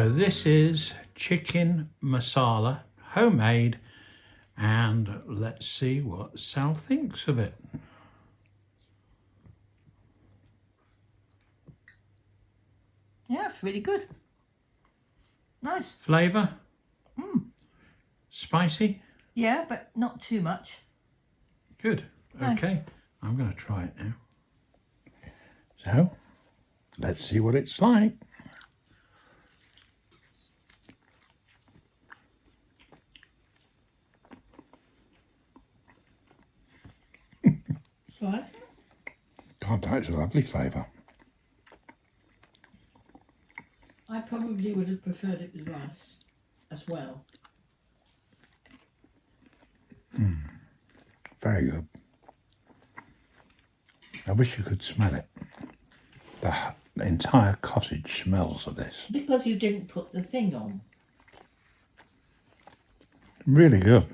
So this is chicken masala, homemade, and let's see what Sal thinks of it. Yeah, it's really good. Nice. Flavour? Spicy? Yeah, but not too much. Good. Nice. Okay, I'm going to try it now. So, let's see what it's like. Nice. God, that's a lovely flavour. I probably would have preferred it with rice as well. Very good. I wish you could smell it. The entire cottage smells of this. Because you didn't put the thing on. Really good.